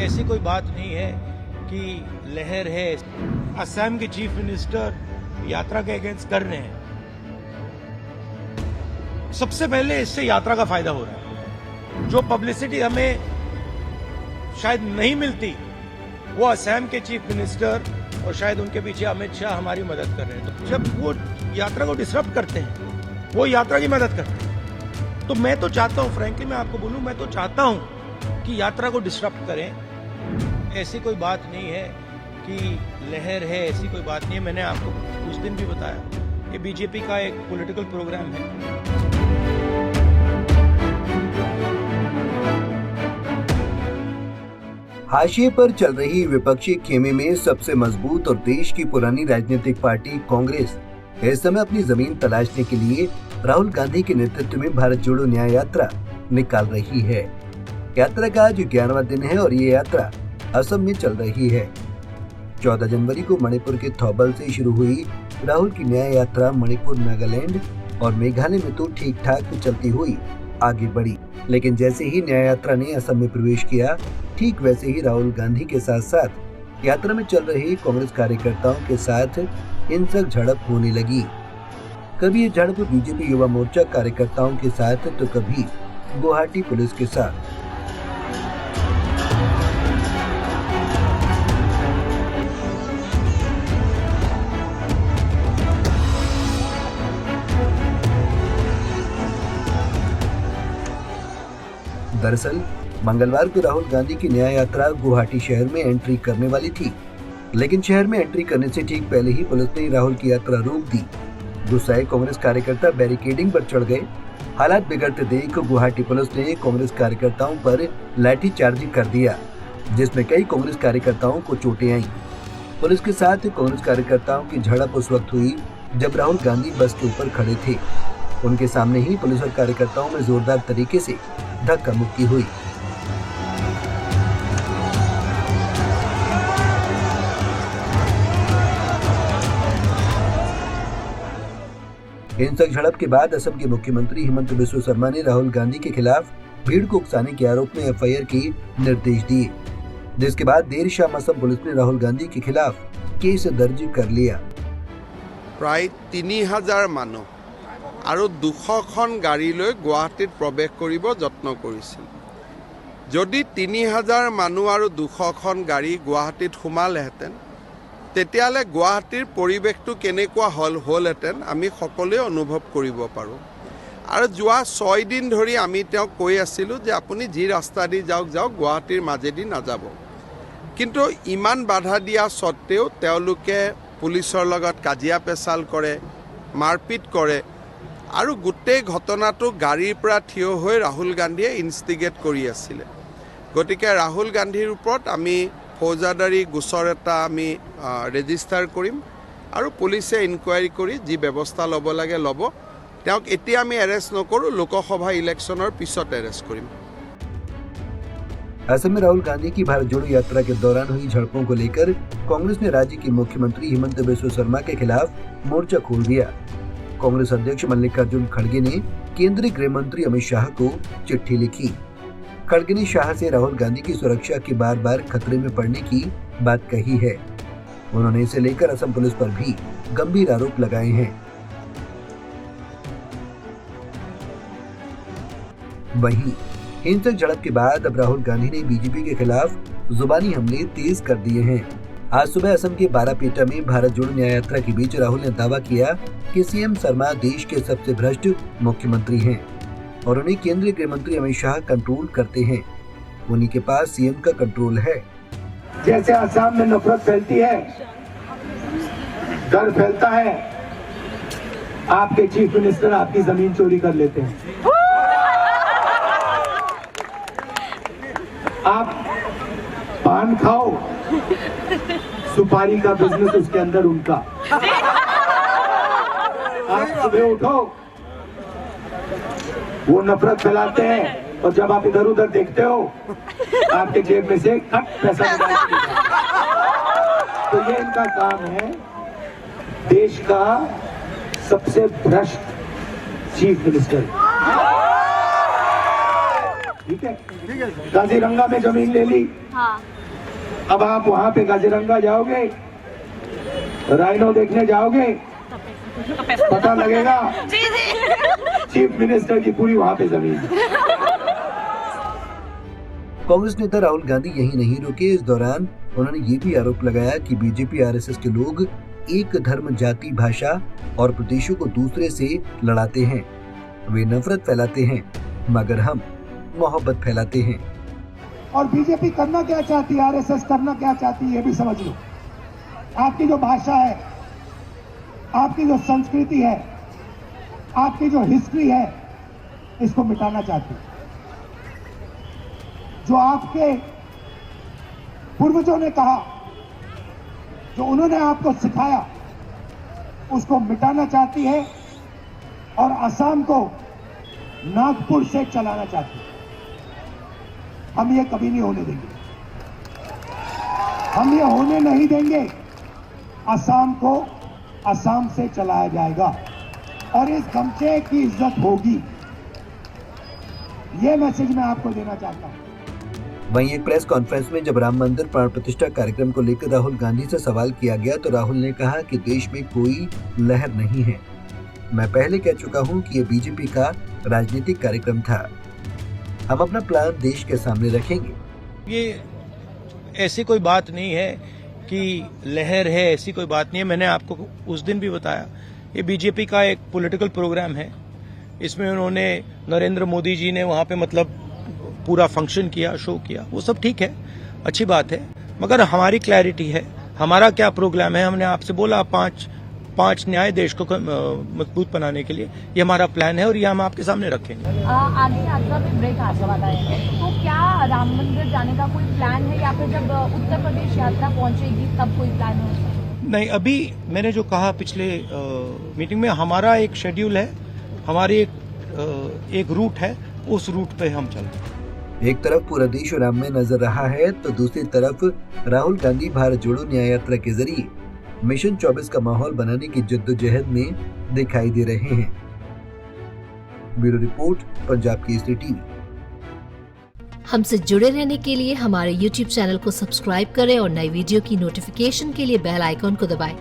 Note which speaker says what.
Speaker 1: ऐसी कोई बात नहीं है कि लहर है। असम के चीफ मिनिस्टर यात्रा के अगेंस्ट कर रहे हैं। सबसे पहले इससे यात्रा का फायदा हो रहा है। जो पब्लिसिटी हमें शायद नहीं मिलती, वो असम के चीफ मिनिस्टर और शायद उनके पीछे अमित शाह हमारी मदद कर रहे हैं। तो जब वो यात्रा को डिसरप्ट करते हैं, वो यात्रा की मदद करते हैं, तो मैं तो चाहता हूं, फ्रैंकली मैं आपको बोलूं, मैं तो चाहता हूं कि यात्रा को डिसरप्ट करें। ऐसी कोई बात नहीं है कि लहर है, ऐसी कोई बात नहीं है। मैंने आपको उस दिन भी बताया, ये बीजेपी का एक पॉलिटिकल प्रोग्राम है।
Speaker 2: हाशिए पर चल रही विपक्षी खेमे में सबसे मजबूत और देश की पुरानी राजनीतिक पार्टी कांग्रेस इस समय अपनी जमीन तलाशने के लिए राहुल गांधी के नेतृत्व में भारत जोड़ो न्याय यात्रा निकाल रही है। यात्रा का आज 11वां दिन है और ये यात्रा असम में चल रही है। 14 जनवरी को मणिपुर के थौबल से शुरू हुई राहुल की न्याय यात्रा मणिपुर, नागालैंड और मेघालय में तो ठीक ठाक चलती हुई आगे बढ़ी, लेकिन जैसे ही न्याय यात्रा ने असम में प्रवेश किया, ठीक वैसे ही राहुल गांधी के साथ साथ यात्रा में चल रहे कांग्रेस कार्यकर्ताओं के साथ हिंसक झड़प होने लगी। कभी ये झड़प बीजेपी युवा मोर्चा कार्यकर्ताओं के साथ तो कभी गुवाहाटी पुलिस के साथ। दरअसल मंगलवार को राहुल गांधी की न्याय यात्रा गुवाहाटी शहर में एंट्री करने वाली थी, लेकिन शहर में एंट्री करने से ठीक पहले ही पुलिस ने राहुल की यात्रा रोक दी। गुस्साए कांग्रेस कार्यकर्ता बैरिकेडिंग पर चढ़ गए। हालात बिगड़ते देख गुवाहाटी पुलिस ने कांग्रेस कार्यकर्ताओं पर लाठीचार्ज कर दिया, जिसमें कई कांग्रेस कार्यकर्ताओं को चोटें आईं। पुलिस के साथ कांग्रेस कार्यकर्ताओं की झड़प उस वक्त हुई जब राहुल गांधी बस के ऊपर खड़े थे। उनके सामने ही पुलिस और कार्यकर्ताओं में जोरदार तरीके से धक्का मुक्की हुई। हिंसक झड़प के बाद असम के मुख्यमंत्री हिमंत बिस्वा शर्मा ने राहुल गांधी के खिलाफ भीड़ को उकसाने के आरोप में एफआईआर के निर्देश दिए, जिसके बाद देर शाम असम पुलिस ने राहुल गांधी के खिलाफ केस दर्ज कर लिया।
Speaker 3: प्राय 3000 मानुह আৰু 200খন গাড়ী লৈ গুৱাহাটীত প্ৰৱেশ কৰিব যত্ন কৰিছিল। যদি 3000 মানুহ আৰু 200খন গাড়ী গুৱাহাটীত সোমালেহেঁতেন, তেতিয়াহ'লে গুৱাহাটীৰ পৰিৱেশটো কেনেকুৱা হ'লহেঁতেন আমি সকলোৱে অনুভৱ কৰিব পাৰোঁ। আৰু যোৱা 6 দিন ধৰি আমি তেওঁক কৈ আছিলোঁ যে আপুনি যি ৰাস্তা দি যাওক গুৱাহাটীৰ মাজেদি নাযাব, কিন্তু ইমান বাধা দিয়া স্বত্তেও তেওঁলোকে পুলিচৰ লগত কাজিয়া পেচাল কৰে, মাৰপিট কৰে আৰু গোটেই ঘটনাটো গাড়ীৰ পৰা থিয় হৈ ৰাহুল গান্ধীয়ে ইনষ্টিগেট কৰি আছিলে। গতিকে ৰাহুল গান্ধীৰ ওপৰত আমি ফৌজদাৰী গোচৰ এটা আমি ৰেজিষ্টাৰ কৰিম আৰু পুলিচে ইনকুৱাৰী কৰি যি ব্যৱস্থা ল'ব লাগে ল'ব। তেওঁক এতিয়া আমি এৰেষ্ট নকৰোঁ, লোকসভা ইলেকশ্যনৰ পিছত এৰেষ্ট কৰিম।
Speaker 2: असम में राहुल गांधी की भारत जोड़ो यात्रा के दौरान हुई झड़पों को लेकर कांग्रेस ने राज्य के मुख्यमंत्री हिमंत बिस्वा शर्मा के खिलाफ मोर्चा खोल दिया। कांग्रेस अध्यक्ष मल्लिकार्जुन खड़गे ने केंद्रीय गृह मंत्री अमित शाह को चिट्ठी लिखी। खड़गे ने शाह से राहुल गांधी की सुरक्षा के बार बार खतरे में पड़ने की बात कही है। उन्होंने इसे लेकर असम पुलिस पर भी गंभीर आरोप लगाए हैं। वहीं हिंसक झड़प के बाद अब राहुल गांधी ने बीजेपी के खिलाफ जुबानी हमले तेज कर दिए हैं। आज सुबह असम के बारापेटा में भारत जोड़ो न्याय यात्रा के बीच राहुल ने दावा किया कि सीएम शर्मा देश के सबसे भ्रष्ट मुख्यमंत्री हैं और उन्हें केंद्रीय गृह मंत्री अमित शाह कंट्रोल करते हैं। उन्हीं के पास सीएम का कंट्रोल है।
Speaker 4: जैसे असम में नफरत फैलती है, डर फैलता है, आपके चीफ मिनिस्टर आपकी जमीन चोरी कर लेते हैं। आप पान खाओ, सुपारी का बिजनेस उसके अंदर उनका। आप सुबह उठो, वो नफरत फैलाते हैं और जब आप इधर उधर देखते हो आपके जेब में से खट पैसा निकाल। तो ये इनका काम है। देश का सबसे भ्रष्ट चीफ मिनिस्टर। ठीक है, काजीरंगा में जमीन ले ली।
Speaker 5: हाँ।
Speaker 4: अब आप वहां पे काजीरंगा जाओगे, राइनो देखने जाओगे, पता लगेगा चीफ मिनिस्टर की पूरी वहां पे जमीन।
Speaker 2: कांग्रेस नेता राहुल गांधी यही नहीं रुके। इस दौरान उन्होंने ये भी आरोप लगाया कि बीजेपी आरएसएस के लोग एक धर्म, जाति, भाषा और प्रदेशों को दूसरे से लड़ाते हैं। वे नफरत फैलाते हैं, मगर हम मोहब्बत फैलाते हैं।
Speaker 4: और बीजेपी करना क्या चाहती है, आरएसएस करना क्या चाहती है, ये भी समझ लो। आपकी जो भाषा है, आपकी जो संस्कृति है, आपकी जो हिस्ट्री है, इसको मिटाना चाहती है। जो आपके पूर्वजों ने कहा, जो उन्होंने आपको सिखाया, उसको मिटाना चाहती है और असम को नागपुर से चलाना चाहती है। हम ये कभी नहीं होने देंगे, हम ये होने नहीं देंगे। असम को असम से चलाया जाएगा और इस गमछे की इज्जत होगी। ये मैसेज मैं आपको देना चाहता हूं।
Speaker 2: वहीं एक प्रेस कॉन्फ्रेंस में जब राम मंदिर प्राण प्रतिष्ठा कार्यक्रम को लेकर राहुल गांधी से सवाल किया गया तो राहुल ने कहा कि देश में कोई लहर नहीं है। मैं पहले कह चुका हूं कि ये बीजेपी का राजनीतिक कार्यक्रम था। हम अपना प्लान देश के सामने रखेंगे।
Speaker 1: ये ऐसी कोई बात नहीं है कि लहर है, ऐसी कोई बात नहीं है। मैंने आपको उस दिन भी बताया, ये बीजेपी का एक पॉलिटिकल प्रोग्राम है। इसमें उन्होंने नरेंद्र मोदी जी ने वहां पे मतलब पूरा फंक्शन किया, शो किया, वो सब ठीक है, अच्छी बात है। मगर हमारी क्लैरिटी है, हमारा क्या प्रोग्राम है। हमने आपसे बोला पांच न्याय देश को मजबूत बनाने के लिए, ये हमारा प्लान है और ये हम आपके सामने रखेंगे।
Speaker 5: आगे यात्रा में ब्रेक आशावाद आएंगे, तो क्या राम मंदिर जाने का कोई प्लान है या फिर जब उत्तर प्रदेश यात्रा पहुंचेगी तब कोई प्लान हो?
Speaker 1: नहीं, अभी मैंने जो कहा पिछले मीटिंग में, हमारा एक शेड्यूल है, हमारी एक रूट है, उस रूट पे हम चल रहे हैं।
Speaker 2: एक तरफ पूरा देश राम में नजर रहा है तो दूसरी तरफ राहुल गांधी भारत जोड़ो न्याय यात्रा के जरिए मिशन 24 का माहौल बनाने की जद्दोजहद में दिखाई दे रहे हैं। Bureau report, Punjab Kesari TV.
Speaker 6: हमसे जुड़े रहने के लिए हमारे YouTube चैनल को सब्सक्राइब करें और नई वीडियो की नोटिफिकेशन के लिए बेल आइकॉन को दबाएं।